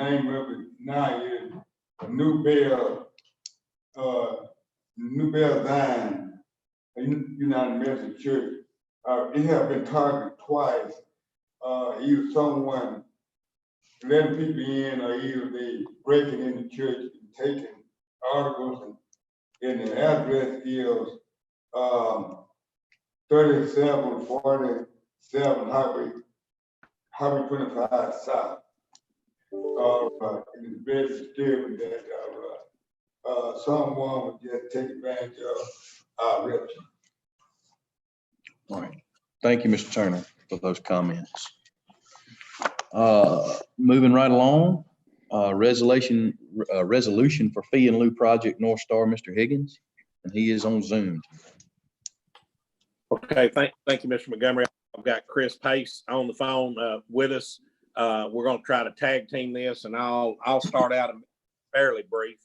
name of it now is a New B.O.S. Zion, United Methodist Church. It has been targeted twice. Either someone letting people in, or either they breaking in the church and taking articles, and the address is 3747 Highway 25 South. It's very disturbing that someone would just take advantage of our reps. All right. Thank you, Mr. Turner, for those comments. Moving right along, resolution for fee in lieu project North Star, Mr. Higgins, and he is on Zoom. Okay, thank you, Mr. Montgomery. I've got Chris Pace on the phone with us. We're going to try to tag team this, and I'll start out fairly brief.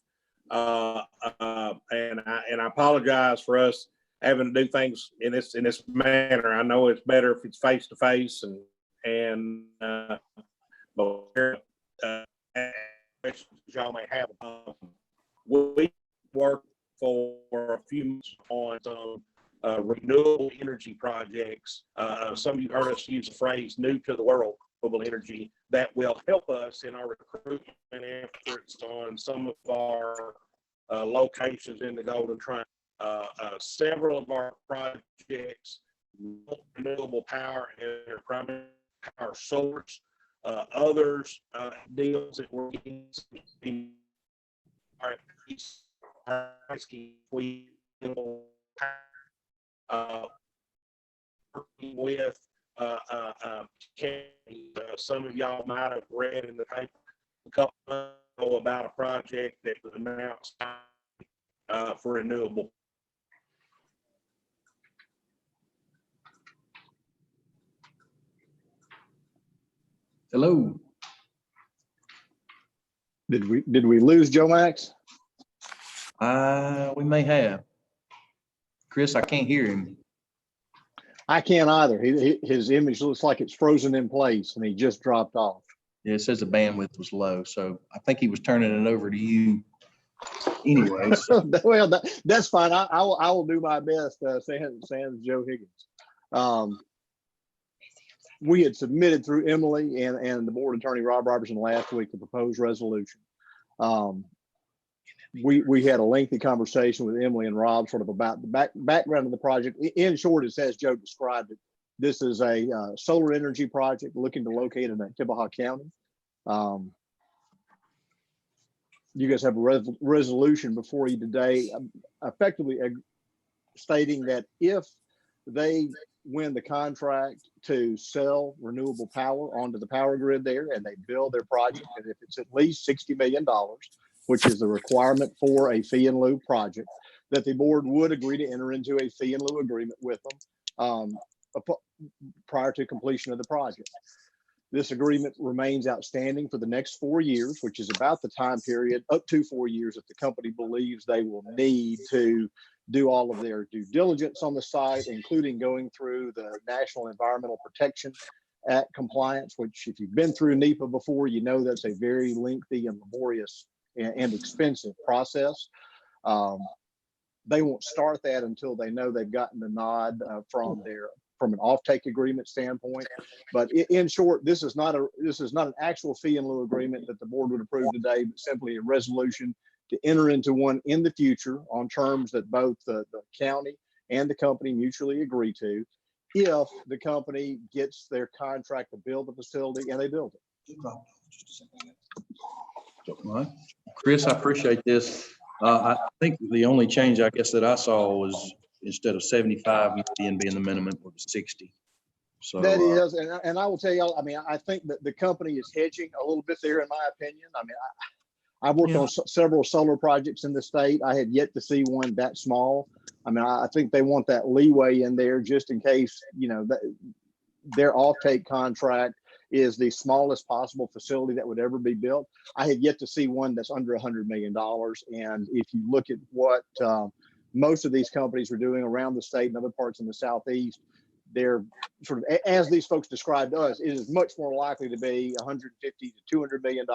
And I apologize for us having to do things in this manner. I know it's better if it's face to face, but y'all may have. We worked for a few months on some renewable energy projects. Some of you heard us use the phrase "new to the world" renewable energy that will help us in our recruitment efforts on some of our locations in the Golden Triangle. Several of our projects, renewable power and their primary power source. Others deals that we're getting working with some of y'all might have read in the paper a couple months ago about a project that was announced for renewable. Hello. Did we lose Joe Max? We may have. Chris, I can't hear him. I can't either. His image looks like it's frozen in place, and he just dropped off. Yeah, it says the bandwidth was low, so I think he was turning it over to you. Anyways, well, that's fine. I will do my best. Sans Joe Higgins. We had submitted through Emily and the board attorney Rob Robertson last week the proposed resolution. We had a lengthy conversation with Emily and Rob sort of about the background of the project. In short, it's as Joe described it. This is a solar energy project looking to locate in Tibaha County. You guys have a resolution before you today, effectively stating that if they win the contract to sell renewable power onto the power grid there, and they build their project, and if it's at least $60 million, which is the requirement for a fee in lieu project, that the board would agree to enter into a fee in lieu agreement with them prior to completion of the project. This agreement remains outstanding for the next 4 years, which is about the time period, up to 4 years, that the company believes they will need to do all of their due diligence on the site, including going through the National Environmental Protection Act compliance, which if you've been through NEPA before, you know that's a very lengthy and laborious and expensive process. They won't start that until they know they've gotten the nod from an offtake agreement standpoint. But in short, this is not an actual fee in lieu agreement that the board would approve today, but simply a resolution to enter into one in the future on terms that both the county and the company mutually agree to, if the company gets their contract to build the facility and they build it. All right. Chris, I appreciate this. I think the only change I guess that I saw was instead of 75 million being the minimum, it was 60. So that is, and I will tell you, I mean, I think that the company is hedging a little bit there, in my opinion. I mean, I've worked on several solar projects in the state. I had yet to see one that small. I mean, I think they want that leeway in there just in case, you know, their offtake contract is the smallest possible facility that would ever be built. I had yet to see one that's under $100 million. And if you look at what most of these companies are doing around the state and other parts in the Southeast, they're sort of, as these folks described to us, it is much more likely to be 150 to $200 million.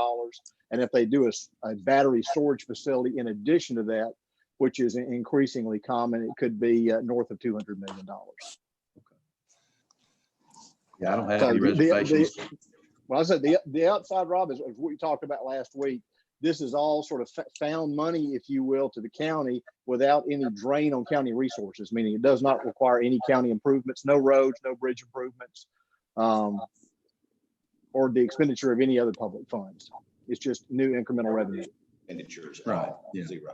And if they do a battery storage facility in addition to that, which is increasingly common, it could be north of $200 million. Yeah, I don't have any reservations. Well, I said the upside, Rob, is what we talked about last week. This is all sort of found money, if you will, to the county without any drain on county resources, meaning it does not require any county improvements, no roads, no bridge improvements, or the expenditure of any other public funds. It's just new incremental revenue. Expenditures, Right, yeah. zero.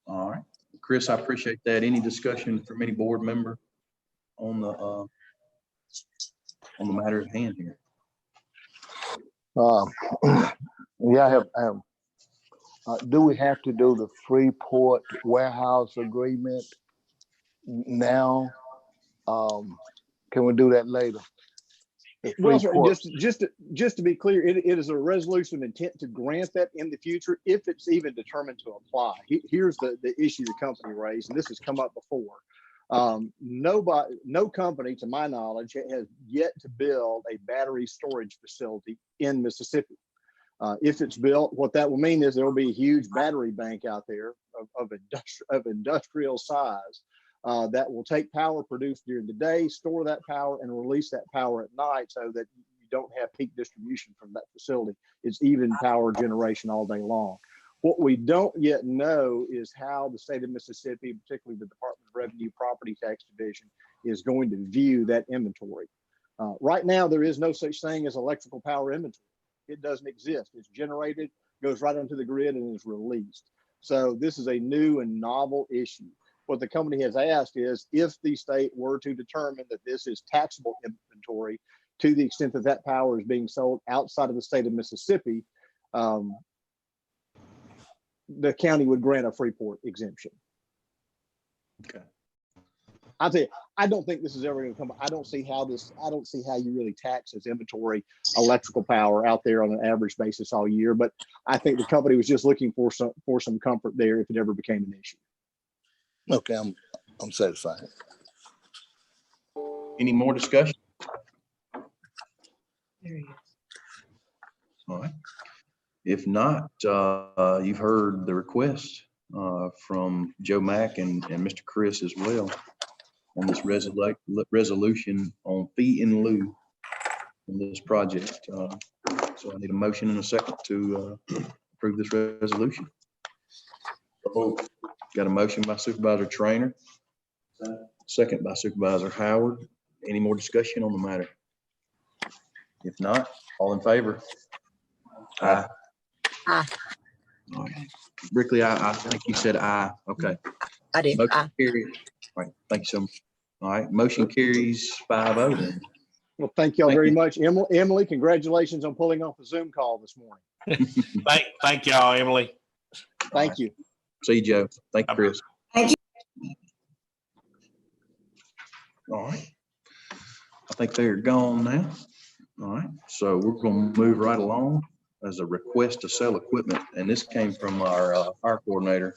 All right, Chris, I appreciate that. Any discussion from any board member on the matter at hand here? Yeah, I have. Do we have to do the Freeport warehouse agreement now? Can we do that later? Well, sir, just to be clear, it is a resolution intent to grant that in the future if it's even determined to apply. Here's the issue the company raised, and this has come up before. No company, to my knowledge, has yet to build a battery storage facility in Mississippi. If it's built, what that will mean is there will be a huge battery bank out there of industrial size that will take power produced during the day, store that power, and release that power at night so that you don't have peak distribution from that facility. It's even power generation all day long. What we don't yet know is how the state of Mississippi, particularly the Department of Revenue Property Tax Division, is going to view that inventory. Right now, there is no such thing as electrical power inventory. It doesn't exist. It's generated, goes right onto the grid, and is released. So this is a new and novel issue. What the company has asked is if the state were to determine that this is taxable inventory to the extent that that power is being sold outside of the state of Mississippi, the county would grant a Freeport exemption. Okay. I'll tell you, I don't think this is ever going to come. I don't see how you really tax as inventory electrical power out there on an average basis all year. But I think the company was just looking for some comfort there if it ever became an issue. Okay, I'm satisfied. Any more discussion? All right. If not, you've heard the request from Joe Mack and Mr. Chris as well on this resolution on fee in lieu on this project. So I need a motion and a second to approve this resolution. Got a motion by Supervisor Trainer, second by Supervisor Howard. Any more discussion on the matter? If not, all in favor? Aye. Aye. All right. Brickley, I think you said aye. Okay. I did. Motion carries. All right. Thank you so much. All right. Motion carries 5-0 then. Well, thank y'all very much. Emily, congratulations on pulling off a Zoom call this morning. Thank y'all, Emily. Thank you. See you, Joe. Thank you, Chris. Thank you. All right. I think they're gone now. All right. So we're going to move right along as a request to sell equipment. And this came from our fire coordinator,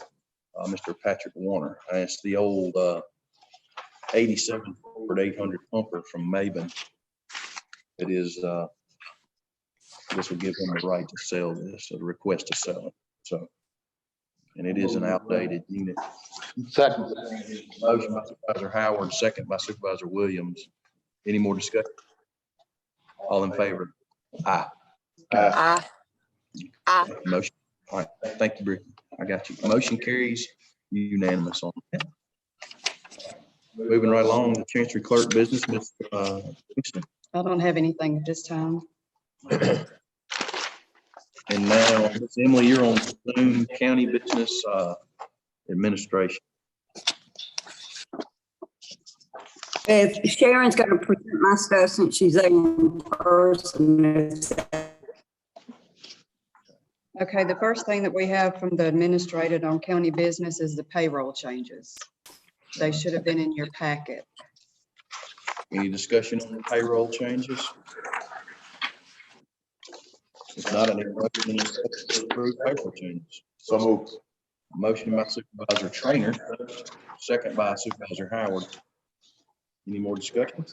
Mr. Patrick Warner. And it's the old 87 Ford 800 pumper from Maben. It is, this will give him the right to sell this, a request to sell it. So, and it is an outdated unit. Second. Motion by Supervisor Howard, second by Supervisor Williams. Any more discussion? All in favor? Aye. Aye. Aye. Motion. All right. Thank you, Brittany. I got you. Motion carries unanimous on that. Moving right along to Chancery Clerk business, Ms. Houston. I don't have anything at this time. And now, Ms. Emily, you're on Zoom County Business Administration. If Sharon's going to present my stuff since she's there in person. Okay, the first thing that we have from the administrator on county business is the payroll changes. They should have been in your packet. Any discussion on the payroll changes? If not, I need a motion to approve payroll changes. So moved. Motion by Supervisor Trainer, second by Supervisor Howard. Any more discussion?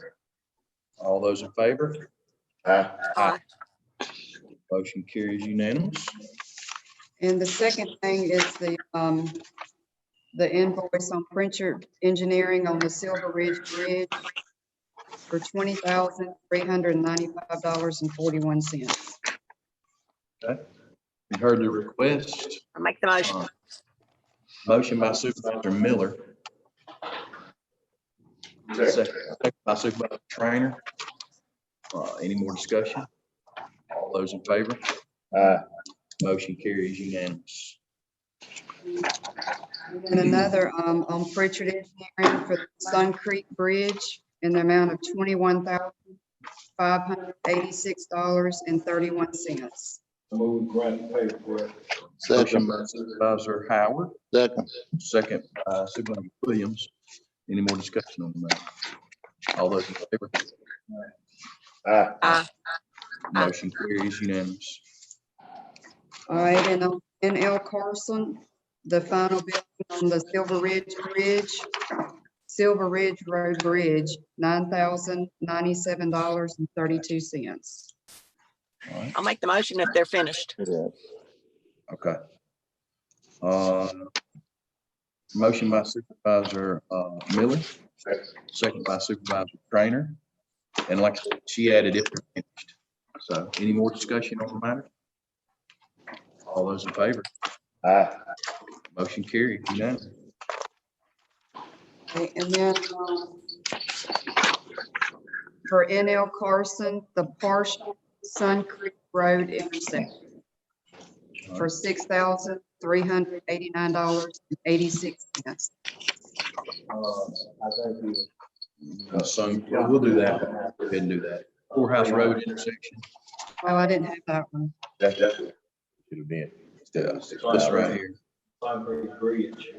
All those in favor? Aye. Motion carries unanimous. And the second thing is the invoice on Pritchard Engineering on the Silver Ridge Bridge for $20,395.41. You heard the request. I make the motion. Motion by Supervisor Miller. Second by Supervisor Trainer. Any more discussion? All those in favor? Motion carries unanimous. And another on Pritchard Engineering for the Sun Creek Bridge in the amount of $21,586.31. Motion by Supervisor Howard, Second. second by Supervisor Williams. Any more discussion on that? All those in favor? Aye. Motion carries unanimous. All right, and on N.L. Carson, the final bill on the Silver Ridge Road Bridge, $9,097.32. All right, I'll make the motion if they're finished. okay. Motion by Supervisor Miller, second by Supervisor Trainer. And like I said, she added it finished. So any more discussion on the matter? All those in favor? Motion carried unanimous. Okay, and then for N.L. Carson, the partial Sun Creek Road intersection for $6,389.86. We'll do that. Go ahead and do that. Courthouse Road intersection. Oh, I didn't have that one. Should have been. This right here. But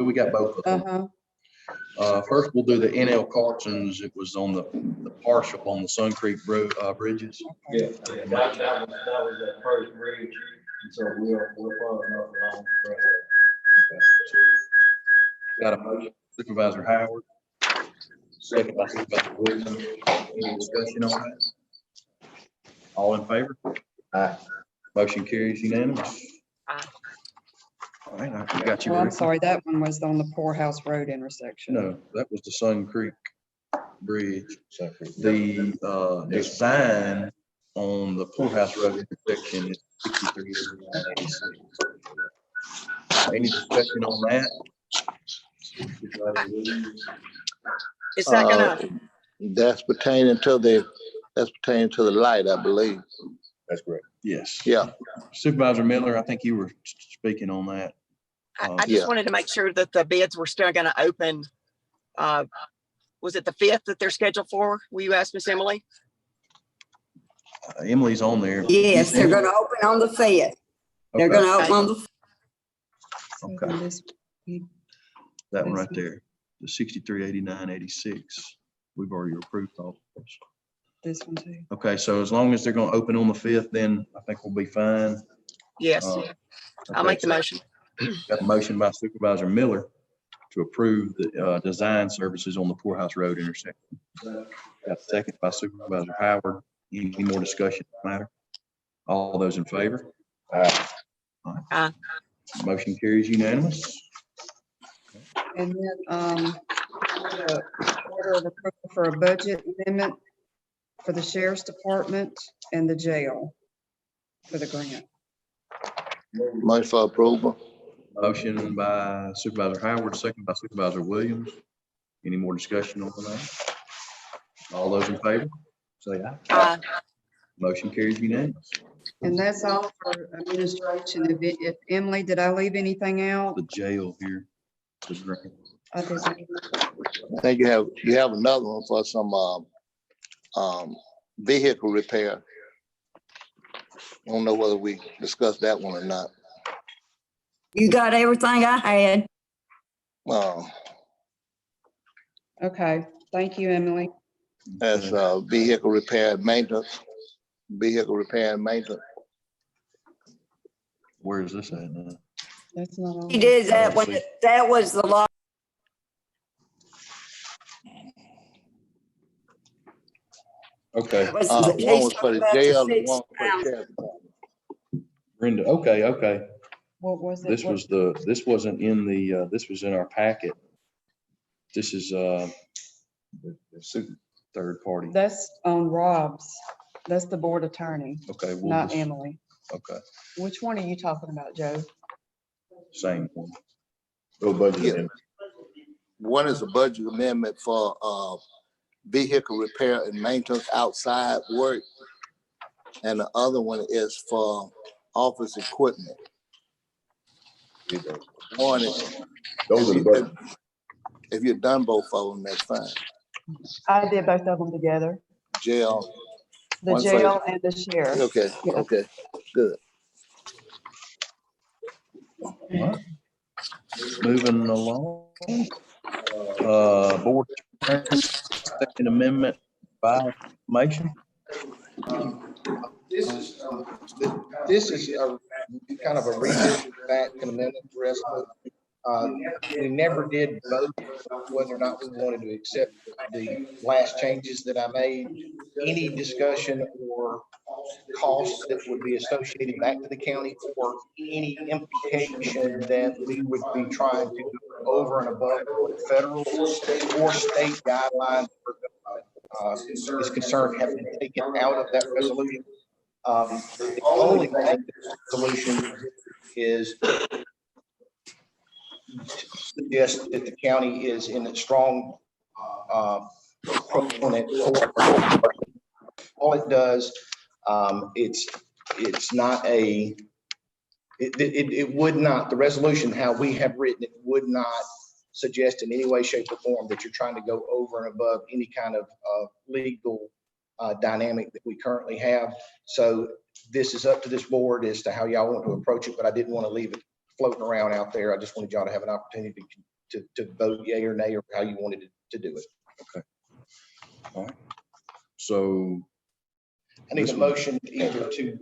we got both of them. First, we'll do the NL Carson's. It was on the partial on the Sun Creek Road bridges. Yeah, that was that first bridge, and so we're following up along the road. Got a motion, Supervisor Howard. Second by Supervisor Williams. Any discussion on that? All in favor? Motion carries unanimous. Aye. All right, I got you. Oh, I'm Rick. sorry, that one was on the Poorhouse Road intersection. No, that was the Sun Creek Bridge. The design on the Poorhouse Road intersection is 63. Any discussion on that? Is that gonna, That's pertaining to the light, I believe. That's correct. Yes. Yeah. Supervisor Miller, I think you were speaking on that. I Yeah. just wanted to make sure that the bids were still gonna open. Was it the 5th that they're scheduled for? Will you ask Miss Emily? Emily's on there. Yes, they're gonna open on the 5th. They're Okay, gonna open on the, Okay. That one right there, the 6389.86. We've already approved all of those. This one too. Okay, so as long as they're gonna open on the 5th, then I think we'll be fine. Yes, I'll Okay, make the so motion. got a motion by Supervisor Miller to approve the design services on the Poorhouse Road intersection. Got a second by Supervisor Howard. Any more discussion on the matter? All those in favor? Aye. Motion carries unanimous. And then, the order of approval for a budget amendment for the Sheriff's Department and the jail for the grant. Motion for approval. Motion by Supervisor Howard, second by Supervisor Williams. Any more discussion on that? All those in favor? Say aye. Aye. Motion carries unanimous. And that's all for administration. If Emily, did I leave anything out? The jail here. The grant. I didn't. I think you have another one for some vehicle repair. I don't know whether we discussed that one or not. you got everything I had. Okay, thank you, Emily. That's vehicle repair and maintenance. Vehicle repair and maintenance. Where is this at now? That's not all. He did that when, that was the law. Okay, That was- One he's was for the talking about jail and $6,000. one for the sheriff department. Brenda, okay. What was it? This was this wasn't in the, this was in our packet. This is, the third party. That's on Rob's. That's the board attorney, Okay, we'll not just, Emily. okay, Which one are you talking about, Joe? same one. No budget Yeah. amendment. One is a budget amendment for vehicle repair and maintenance outside work. And the other one is for office equipment. One is, Those are the budget. if you've done both of them, that's fine. I did both of them together, Jail, the One for- jail and the sheriff. okay, Yeah. okay, good. Moving along. Board Second Amendment by motion. This is a kind of a revision back to the amendment resolution. We never did vote whether or not we wanted to accept the last changes that I made. Any discussion or costs that would be associated back to the county, or any implication that we would be trying to go over and above what federal or state guidelines is concerned have been taken out of that resolution. The only thing that the resolution is suggest that the county is in a strong proponent for. All it does, it's not a, it would not, the resolution, how we have written it, would not suggest in any way, shape, or form that you're trying to go over and above any kind of legal dynamic that we currently have. So this is up to this board as to how y'all want to approach it, but I didn't want to leave it floating around out there. I just wanted y'all to have an opportunity to vote yay or nay, or how you wanted to do it. Okay. All right. So I need a motion either to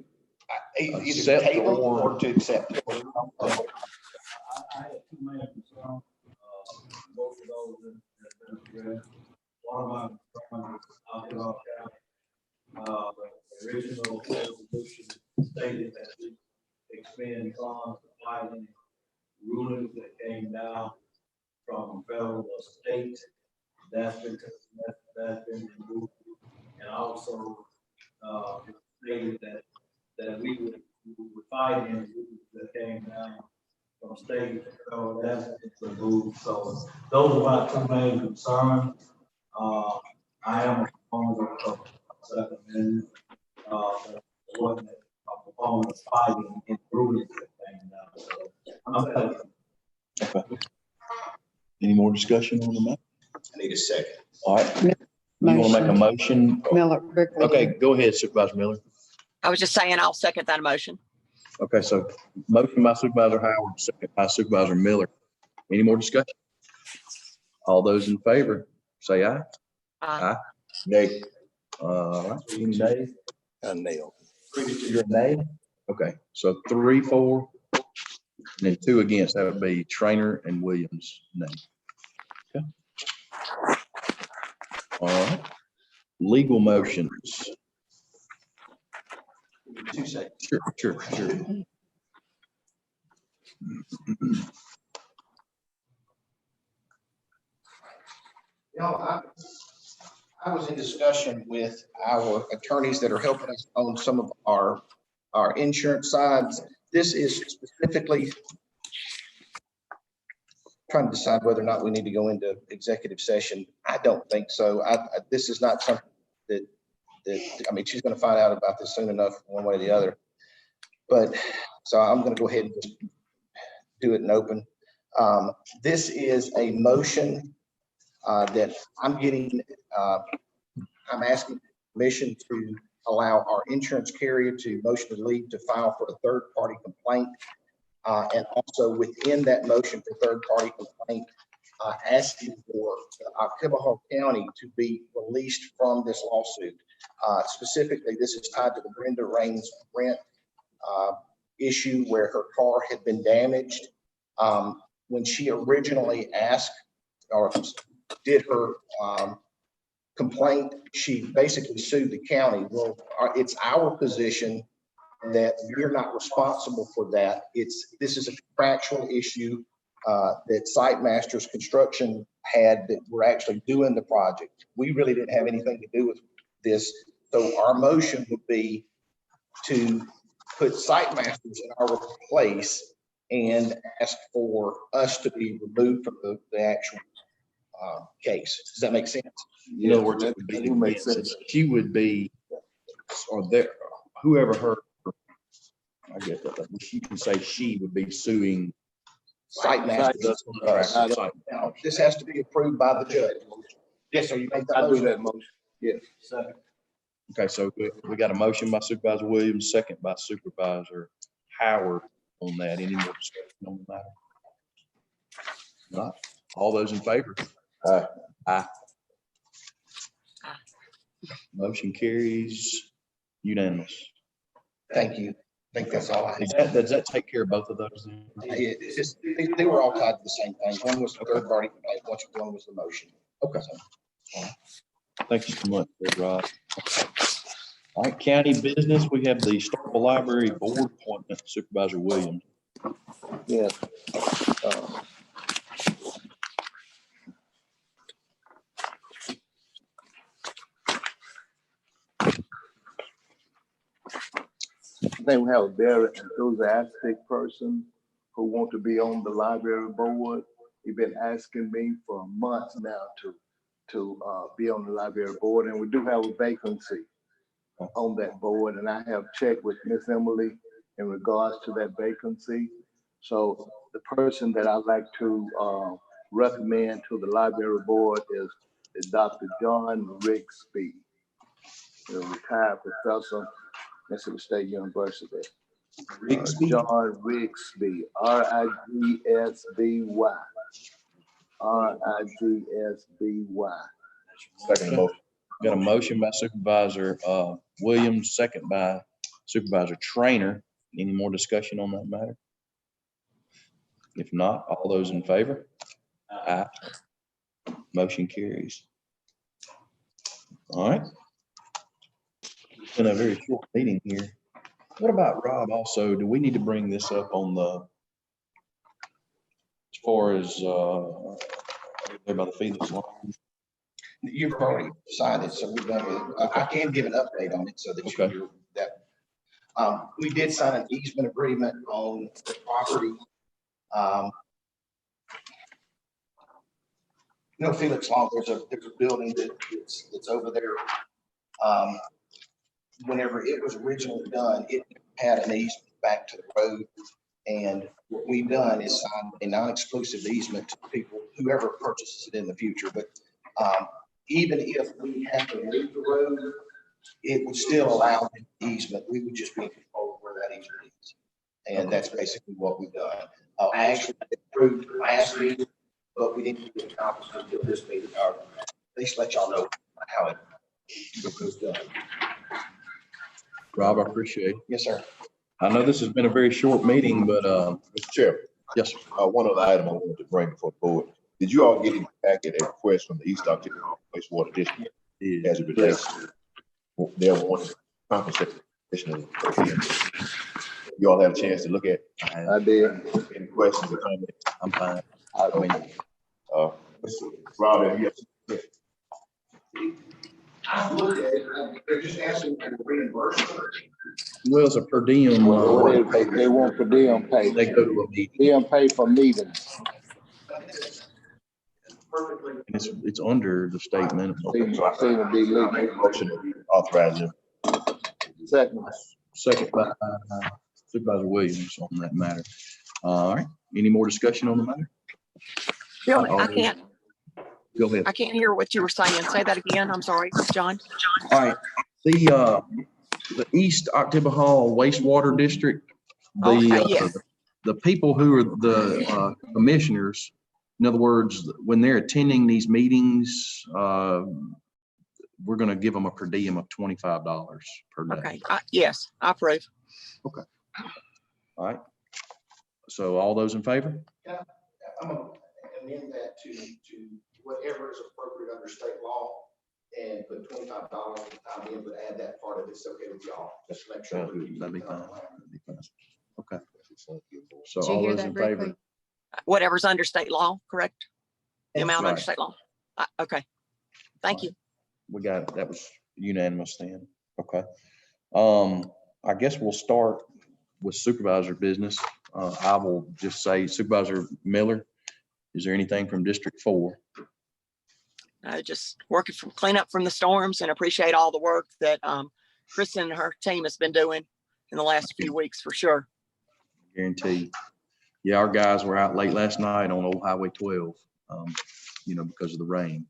Accept table or- or to accept. I had two main concerns, both of those that been addressed. One of my concerns, the original resolution stated that we expend funds to fight any rulings that came down from federal or state. That's been removed. And also, stated that we would fight any rulings that came down from state, so that's been removed. So those are my two main concerns. I am a proponent of Second Amendment. Wasn't a proponent of fighting and rulings that came down. So I'm any more discussion on the matter? I need a second. All right. You want to make a motion? Miller, Brickley. Okay, go ahead, Supervisor Miller. I was just saying, I'll second that motion. Okay, so motion by Supervisor Howard, second by Supervisor Miller. Any more discussion? All those in favor, say aye. Aye. Nay. Any nays? Nail. You're a nay? Okay, so 3, 4, and then 2 against. That would be Trainer and Williams, nay. Okay. All right. Legal motions. 2 seconds. Sure. I was in discussion with our attorneys that are helping us on some of our insurance sides. This is specifically trying to decide whether or not we need to go into executive session. I don't think so. This is not something that, I mean, she's going to find out about this soon enough, one way or the other. But, so I'm going to go ahead and just do it in open. This is a motion that I'm getting, I'm asking permission to allow our insurance carrier to motion to leave to file for a third-party complaint. And also within that motion for third-party complaint, asking for Oklahoma County to be released from this lawsuit. Specifically, this is tied to the Brenda Raines rent issue where her car had been damaged. When she originally asked or did her complaint. She basically sued the county. Well, it's our position that we're not responsible for that. This is a contractual issue that Site Masters Construction had that we're actually doing the project. We really didn't have anything to do with this. So our motion would be to put Site Masters in our place and ask for us to be removed from the actual case. Does that make sense? In other words, it would be makes sense. she would be, or there, whoever her, I get that, you can say she would be suing. Site Masters. Now, this has to be approved by the judge. Yes, sir. You make that I do motion. that motion. Yes. Okay, so we got a motion by Supervisor Williams, second by Supervisor Howard on that. Any more discussion on the matter? Not. All those in favor? Aye. Aye. Motion carries unanimous. Thank you. I think that's all I have. Does that take care of both of those then? It's just, they were all tied to the same thing. One was the third party complaint, one was the motion. Okay. Thank you so much, Rob. All right, county business, we have the Starkville Library Board appointment, Supervisor Williams. Yes. I think we have a very enthusiastic person who want to be on the library board. He's been asking me for months now to be on the library board, and we do have a vacancy on that board, and I have checked with Miss Emily in regards to that vacancy. So the person that I'd like to recommend to the library board is Dr. John Rigsby, a retired professor, Mississippi State University. Rigsby? John Rigsby, R-I-G-S-B-Y. R-I-G-S-B-Y. Second motion. Got a motion by Supervisor Williams, second by Supervisor Trainer. Any more discussion on that matter? If not, all those in favor? Aye. Motion carries. All right. It's been a very short meeting here. What about Rob also? Do we need to bring this up on the, as far as there by the Felix line? You've already decided, so we're done with it. I can give an update on it so that Okay. you're that. We did sign an easement agreement on the property. Felix Lawn, there's a building that's over there. Whenever it was originally done, it had an easement back to the road. And what we've done is sign a non-exclusive easement to people, whoever purchases it in the future. But even if we have to leave the road, it would still allow the easement. We would just be in control of where that easement is. And that's basically what we've done. I actually approved last meeting, but we didn't get it accomplished until this meeting. At least let y'all know how it was done. Rob, I appreciate it. Yes, sir. I know this has been a very short meeting, but Mr. Chairman. Yes, sir. One other item I wanted to bring before the board. Did you all get in the packet a request from the East Oxford Wastewater District as it relates to their wanting compensation? You all have a chance to look at? I did. Any questions or comments? I'm fine. I mean, Rob, have you? I looked at it, they're just asking for reimbursement. Well, it's a per diem. They want per diem pay. They go to a meeting. Diem pay for meetings. Perfectly. And it's under the state minimum. Seem to be legal. Motion to authorize them. Second by Supervisor Williams on that matter. All right. Any more discussion on the matter? Bill, Go ahead. I can't hear what you were saying. Say that again. I'm sorry, John. All right. The East October Hall wastewater district, Yes. the people who are the commissioners, in other words, when they're attending these meetings, we're going to give them a per diem of $25 per day. Okay. Yes, I approve. Okay. All right. So all those in favor? Yeah, I'm gonna amend that to whatever is appropriate under state law. and put $25 at the time being, but add that part of it's okay with y'all. Just make sure. That'd be fine. That'd be fine. Okay. So Did you all hear those that, in Brickley? favor? Whatever's under state law, correct? The amount under Right. state law. Okay. Thank you. We got it. That was unanimous then. Okay. I guess we'll start with supervisor business. I will just say Supervisor Miller, is there anything from District 4? Just working from cleanup from the storms and appreciate all the work that Kristen and her team has been doing in the last few weeks for sure. Guarantee. Yeah, our guys were out late last night on Old Highway 12, because of the rain.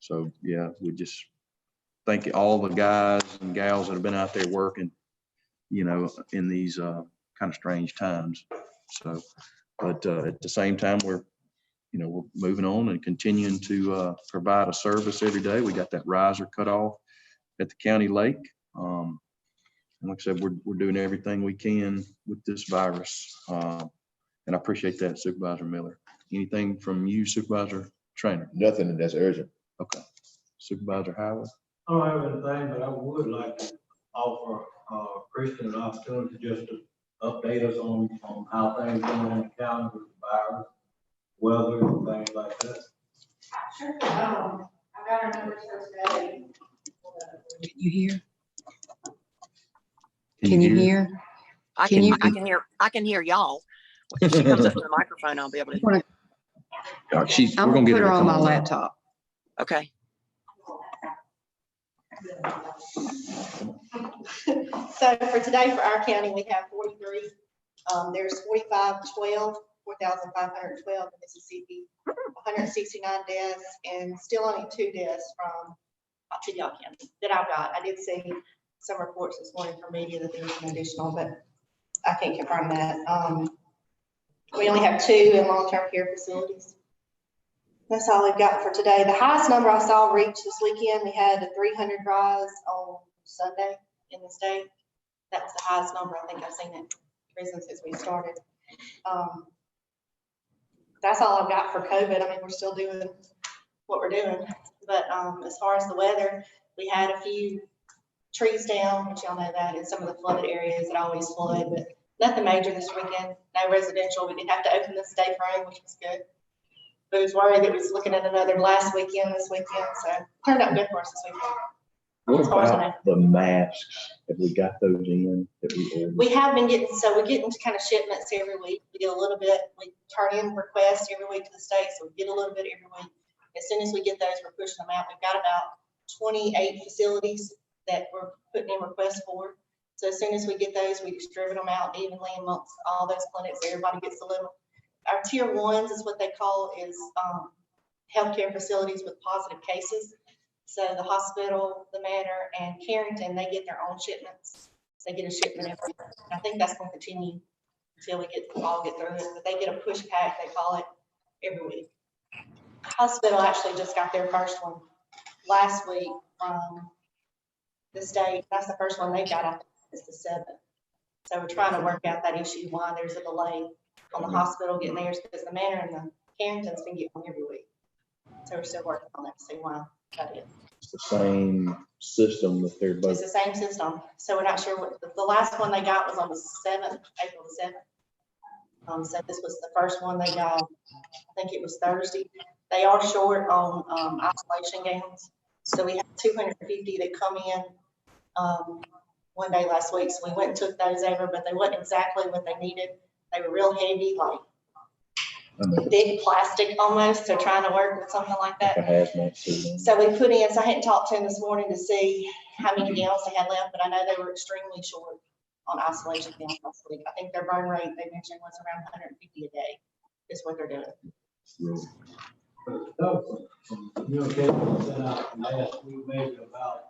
So yeah, we just thank all the guys and gals that have been out there working, in these kind of strange times. So, but at the same time, we're moving on and continuing to provide a service every day. We got that riser cut off at the county lake. And like I said, we're doing everything we can with this virus. And I appreciate that, Supervisor Miller. Anything from you, Supervisor Trainer? Nothing that's urgent. Okay. Supervisor Howard? I don't have anything, but I would like to offer Kristen an opportunity just to update us on how things going in the county with the virus, weather and things like that. Sure. I got our numbers for today. Can you hear? Can Can you hear? I can hear y'all. If she comes up to the microphone, I'll be able to. All right, I'm we're gonna gonna get put her her to on come my on. laptop. Okay. So for today, for our county, we have 43. There's 4,512 in Mississippi, 169 deaths, and still only 2 deaths from Y'all County that I've got. I did see some reports this morning from media that there was an additional, but I can't confirm that. We only have 2 in long-term care facilities. That's all we've got for today. The highest number I saw reached this weekend, we had 300 rise on Sunday in the state. That was the highest number I think I've seen in prison since we started. That's all I've got for COVID. I mean, we're still doing what we're doing. But as far as the weather, we had a few trees down, which y'all know that, in some of the flooded areas that always flood, but nothing major this weekend. No residential. We didn't have to open the state room, which was good. But I was worried that we was looking at another last weekend this weekend, so turned out good for us this weekend. What As far as I know. about the masks? Have we got those in that we ordered? We have been getting, so we're getting kind of shipments every week. We get a little bit, we turn in requests every week to the state, so we get a little bit every week. As soon as we get those, we're pushing them out. We've got about 28 facilities that we're putting in requests for. So as soon as we get those, we distribute them out evenly amongst all those clinics. Everybody gets a little. Our tier 1s is what they call is healthcare facilities with positive cases. So the hospital, the Manor, and Carrington, they get their own shipments. They get a shipment every year. I think that's going to continue until we all get through it. But they get a push pack, they call it, every week. Hospital actually just got their first one last week from the state. That's the first one they got. I think it's the 7th. So we're trying to work out that issue why there's a delay on the hospital getting theirs, because the Manor and the Carrington's been getting one every week. So we're still working on that to see why that is. It's the same system that they're both. It's the same system. So we're not sure what the last one they got was on the 7th, April the 7th. So this was the first one they got. I think it was Thursday. They are short on isolation gowns. So we had 250 that come in one day last week. So we went and took those over, but they wasn't exactly what they needed. They were real heavy, like big plastic almost. So trying to work with something like that. Like a hazmat suit. So we put in, so I hadn't talked to them this morning to see how many gowns they had left, but I know they were extremely short on isolation gowns last week. I think their burn rate they mentioned was around 150 a day is what they're doing. Communication sent out last week, maybe about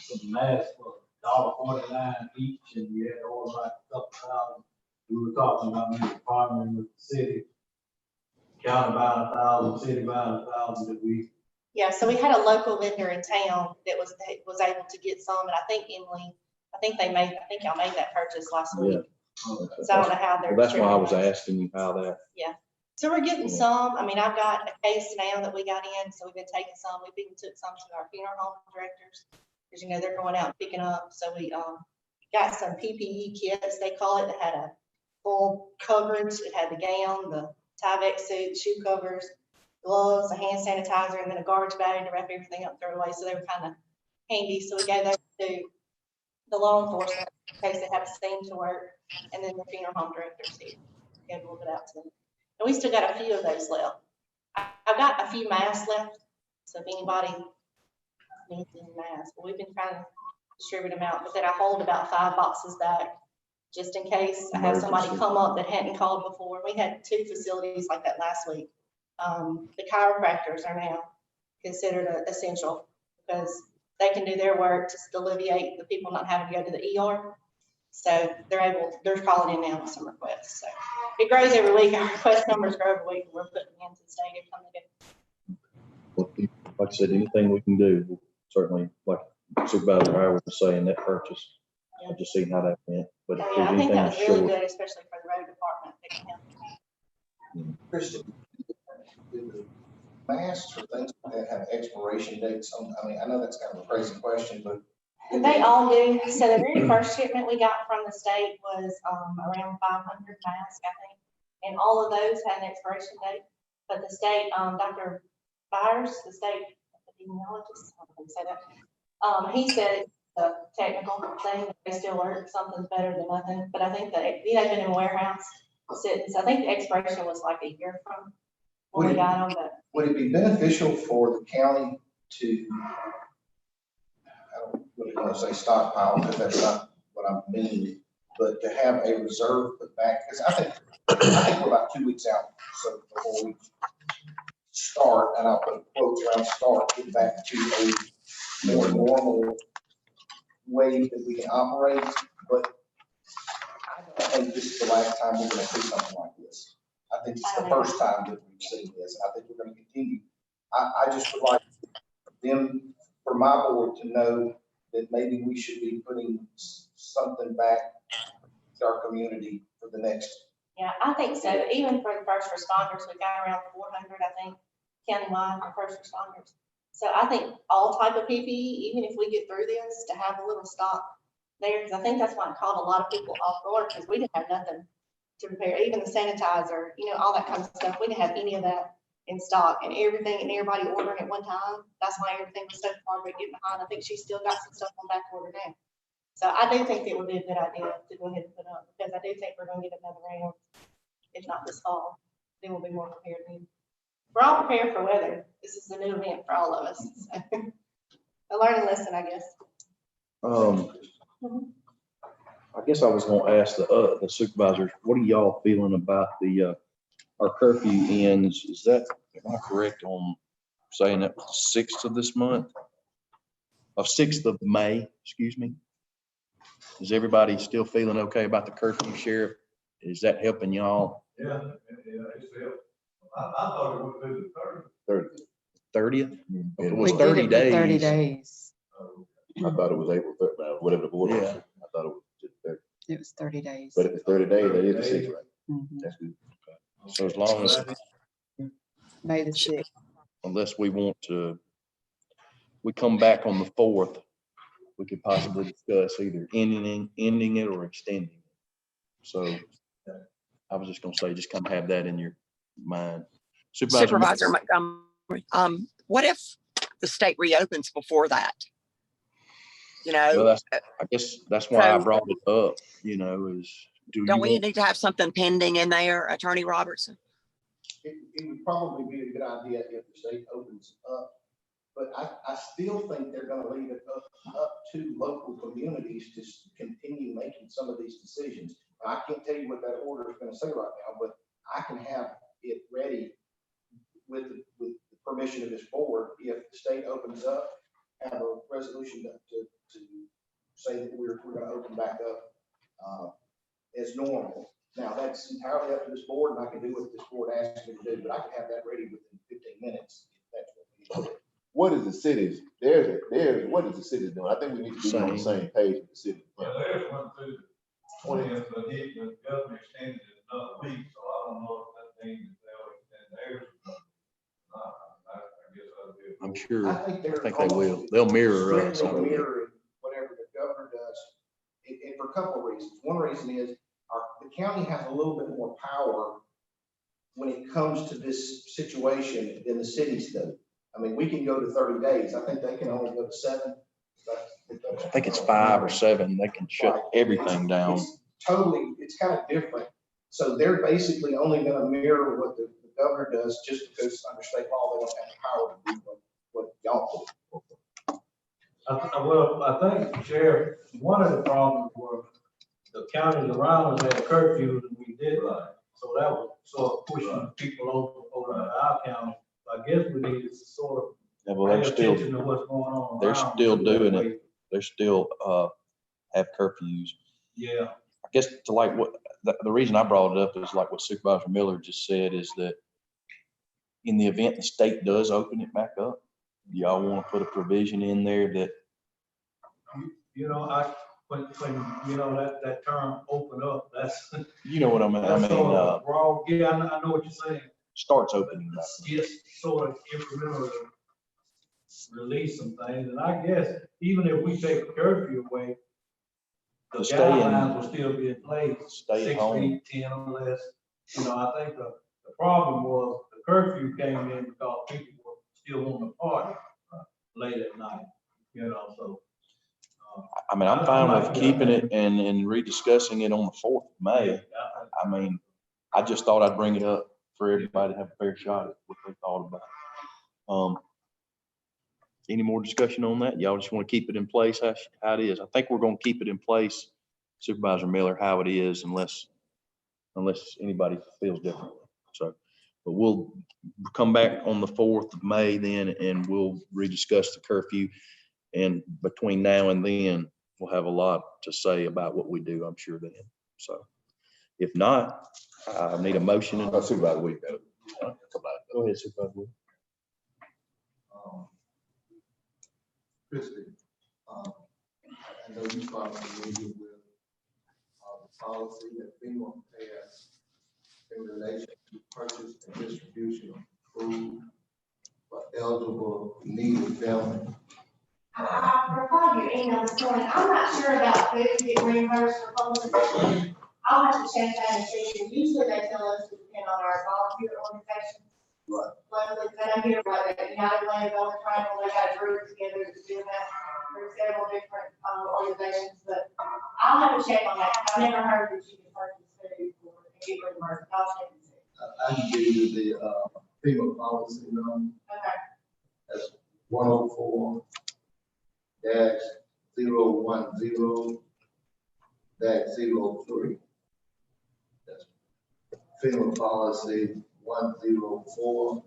some masks for $1.49 each, and we had ordered like a couple thousand. We were talking about maybe partnering with the city, county about 1,000, city about 1,000 that we. Yeah, so we had a local vendor in town that was able to get some, and I think Emily, I think y'all made that purchase last week. Yeah. So I don't know how they're. Well, that's why I was asking you how that. Yeah. So we're getting some. I mean, I've got a case now that we got in, so we've been taking some. We've even took some to our funeral home directors, because, you know, they're going out and picking up. So we got some PPE kits, they call it, that had a full coverage. It had the gown, the Tyvek suit, shoe covers, gloves, a hand sanitizer, and then a garbage bag to wrap everything up and throw it away. So they were kind of handy. So we gave those to the law enforcement in case they have a scene to work, and then the funeral home directors here. Gave a little bit out to them. And we still got a few of those left. I've got a few masks left, so if anybody needs any masks, but we've been trying to distribute them out. But then I hold about 5 boxes back, just in case I have somebody come up that hadn't called before. We had 2 facilities like that last week. The chiropractors are now considered essential because they can do their work to alleviate the people not having to go to the ER. So they're calling in now with some requests. So it grows every week. Our request numbers grow every week. We're putting them into the state every time they do. Well, like I said, anything we can do, certainly, like Supervisor Howard was saying, that purchase, I'll just see how that went. But if Yeah, there's I think that anything was really short, good, especially for the road department. They can help. Kristen, do the masks or things like that have expiration dates? I mean, I know that's kind of a crazy question, but. They all do. So the very first shipment we got from the state was around 500 masks, I think. And all of those had an expiration date. But the state, Dr. Byers, the state epidemiologist, I don't say that. He said it's a technical thing. They still work. Something's better than nothing. But I think that they've been in a warehouse sitting. So I think the expiration was like a year from when we got them. But would it be beneficial for the county to, I don't really want to say stockpile, because that's not what I mean, but to have a reserve put back? Because I think we're about 2 weeks out. So before we start, and I'll put quotes around start, get back to a more normal way that we can operate. But I don't think this is the last time we're going to see something like this. I think it's the first time that we've seen this, and I think we're going to continue. I just would like them, for my board, to know that maybe we should be putting something back to our community for the next. yeah, I think so. Even for the first responders, we got around 400, I think, countywide for first responders. So I think all type of PPE, even if we get through this, to have a little stock there, because I think that's why it caught a lot of people off guard, because we didn't have nothing to prepare, even the sanitizer, you know, all that kind of stuff. We didn't have any of that in stock, and everything and everybody ordering at one time. That's why everything was so far getting behind. I think she's still got some stuff on back order now. So I do think it would be a good idea to go ahead and put up, because I do think we're going to get another round, if not this fall. Then we'll be more prepared then. We're all prepared for weather. This is a new event for all of us. So. A learning lesson, I guess. I guess I was gonna ask the supervisors, what are y'all feeling about our curfew ends? Is that, am I correct on saying that was the 6th of this month? Of 6th of May, excuse me. Is everybody still feeling okay about the curfew, Sheriff? Is that helping y'all? Yeah, it's helped. I thought it would be the 30th? It We was did 30 it for 30 days. days. I thought it was April 3rd, whatever the board was. Yeah. I thought it was just 30. It was 30 days. But if it's 30 days, that is the 6th, right? Mhm. That's good. So as long as, May the 6th. unless we want to, we come back on the 4th, we could possibly discuss either ending it or extending it. So I was just gonna say, just kind of have that in your mind. Supervisor Montgomery, what if the state reopens before that? You Well, know, I guess that's why I So- brought it up, you know, is don't we need to have something pending in there, Attorney Robertson? It would probably be a good idea if the state opens up, but I still think they're gonna leave it up to local communities to continue making some of these decisions. I can't tell you what that order is gonna say right now, but I can have it ready with the permission of this board. If the state opens up, have a resolution to say that we're gonna open back up as normal. Now, that's entirely up to this board, and I can do what this board asks me to do, but I can have that ready within 15 minutes. If that's what we need. What is the city's, what is the city doing? I think we need to be on the same page with the city. Well, there's one through the 20th, but the government extended it another week, so I don't know if that means that they'll sure. I think I think they will. They'll mirror us. strictly mirroring whatever the governor does, and for a couple of reasons. One reason is the county has a little bit more power when it comes to this situation than the cities do. I mean, we can go to 30 days. I think they can only go to 7. I think it's 5 or 7. They can shut everything down. It's kind of different. So they're basically only going to mirror what the governor does, just because under state law, they don't have the power to do what y'all do. Well, I think, Sheriff, one of the problems was the counties around us had curfews and we did right. So that was sort of pushing people over to our county. I guess we need to sort of pay attention to what's going on around. They're still doing it. They're still have curfews. Yeah. I guess to like what the reason I brought it up is like what Supervisor Miller just said, is that in the event the state does open it back up, y'all want to put a provision in there that, you know, when you know that term "open up," that's you know what I mean. Raw. Yeah, I know what you're saying. Starts opening back. Just sort of incrementally release some things, and I guess even if we take a curfew away, the guidelines will still be in place. Stay 6 home. feet, 10 or less. You know, I think the problem was the curfew came in because people were still wanting to party late at night. You know, so. I mean, I'm fine with keeping it and rediscussing it on the 4th of May. I mean, I just thought I'd bring it up for everybody to have a fair shot at what they thought about it. Any more discussion on that? Y'all just want to keep it in place how it is? I think we're going to keep it in place, Supervisor Miller, how it is, unless anybody feels differently. So, but we'll come back on the 4th of May then, and we'll rediscuss the curfew. And between now and then, we'll have a lot to say about what we do, I'm sure then. So if not, I need a motion. And Supervisor Williams. Go ahead, Supervisor Williams. Christie, I know you probably familiar with the policy that FEMA has in relation to purchase and distribution of food for eligible needy families. I replied to your email this morning. I'm not sure about food getting reimbursed for homeless. I'll have to check that and see. Usually they tell us to depend on our volunteer organizations. Right. Locally, but I hear like the United Way of Elder Triangle, they got a group together to do that. There's several different organizations, but I'll have to check on that. I've never heard that you can purchase food for and get reimbursed. I'll check and see. I can give you the FEMA policy number. Okay. That's 104-010-03. That's FEMA policy 104-010-03.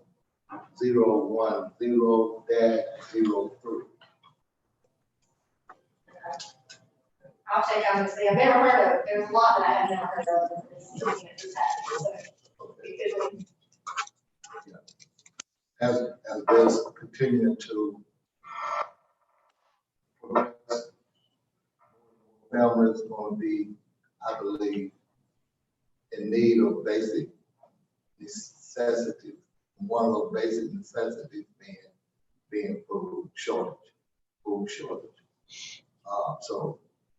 I'll check out and see. I've never heard of, there's a lot that I have never heard of. Something that just happened. So, because As this continue to progress, families going to be, I believe, in need of basic necessities. One of those basic necessities being food shortage. So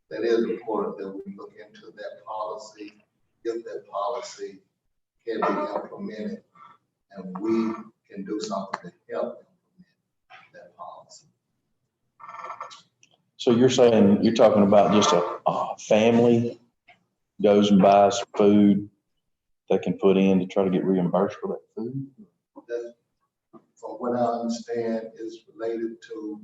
that is important that we look into that policy, if that policy can be implemented, and we can do something to help implement that policy. So you're talking about just a family goes and buys food they can put in to try to get reimbursed for that food? That, from what I understand, is related to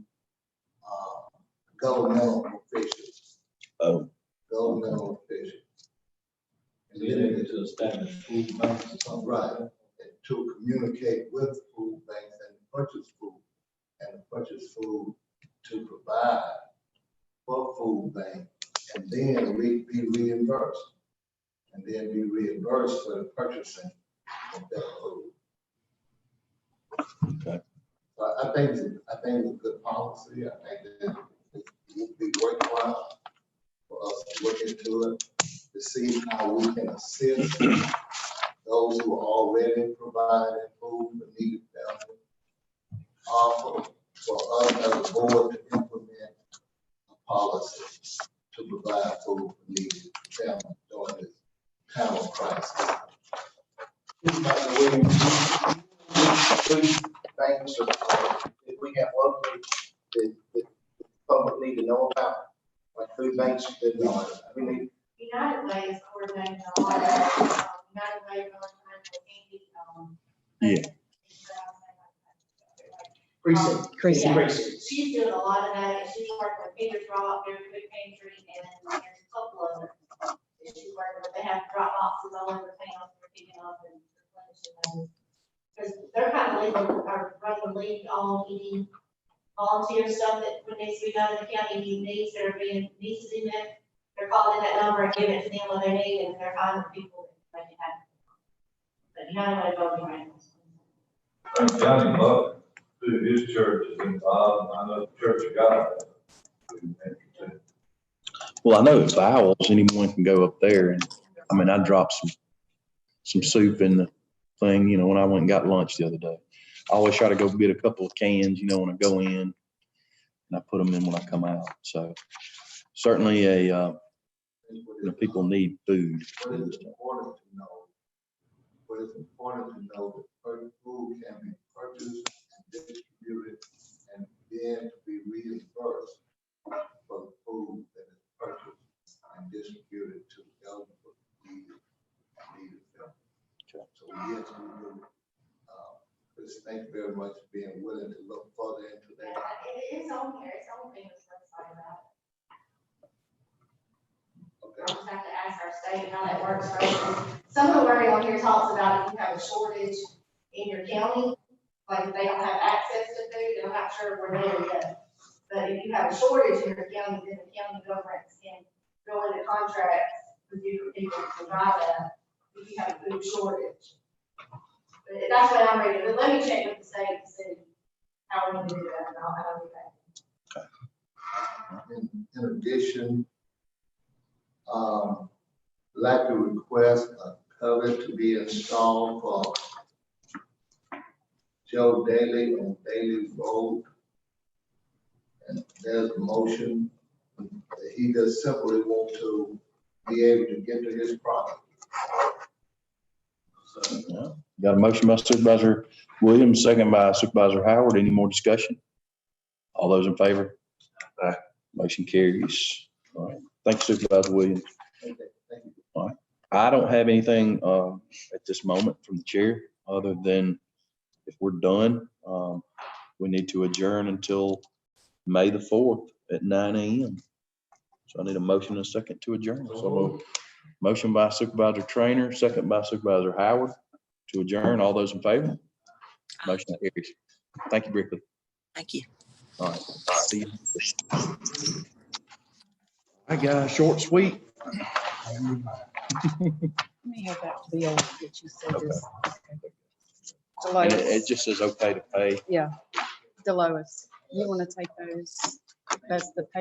governmental officials. Oh. Governmental officials. And then to establish food banks or something. Right. And to communicate with food banks and purchase food to provide for food bank, and then be reimbursed. And then be reimbursed for the purchasing of that food. Okay. So I think it's a good policy. I think that it would be worthwhile for us to look into it, to see how we can assist those who are already providing food for needy families. for us as a board to implement a policy to provide food for needy families during this time of crisis. Dr. Williams, food banks that we have locally that the public need to know about, like food banks that we need. United Way is coordinating a lot of, United Way, Yeah. Precinct. She's doing a lot of that, and she's working with Peter's Rock, their food pantry, and there's a couple of them. that She's working with, they have drop boxes all over town for picking up and replenishing those. Because they're kind of leading, or running lead on any volunteer stuff that needs to be done in the county, any needs that are being needs in it. They're calling that number and giving it to them what they need, and they're finding people that make it happen. But United Way voting right now. Johnny Buck, through his church is involved, I know the Church of God. Well, I know it's Bowels, anyone can go up there and, I mean, I dropped some soup in the thing, you know, when I went and got lunch the other day. I always try to go get a couple of cans, you know, when I go in, and I put them in when I come out. So certainly people need food. What is important to know, that food can be purchased and distributed and then to be reimbursed for the food that is purchased and distributed to eligible needy families. So yes, we do. Chris, thank you very much for being willing to look further into that. It is on here, it's on FEMA's website about it. Okay. I'll just have to ask our state how that works. Right? Some of the wording on here talks about if you have a shortage in your county, like if they don't have access to food, and I'm not sure if we're there yet. But if you have a shortage in your county, then the county government can go into contracts with different people to provide that if you have a food shortage. But that's what I'm ready, but let me check with the state and see how we can do that, and I'll do that. In addition, like to request a cover to be installed for Joe Daly on Daly Road. And there's a motion, he just simply want to be able to get to his property. So, Got a motion by Supervisor Williams, second by Supervisor Howard. Any more discussion? All those in favor? Aye. Motion carries. All right. Thank you, Supervisor Williams. okay, thank you. All right. I don't have anything at this moment from the chair, other than if we're done, we need to adjourn until May the 4th at 9 a.m. So I need a motion and a second to adjourn. So motion by Supervisor Trainer, second by Supervisor Howard to adjourn. All those in favor? Motion carries. Thank you, Brickland. Thank you. All right. See you. All right, guys, short, sweet. Let me have that bill that you said is. And it just says okay to pay. Yeah, Delois, you want to take those? That's the pay.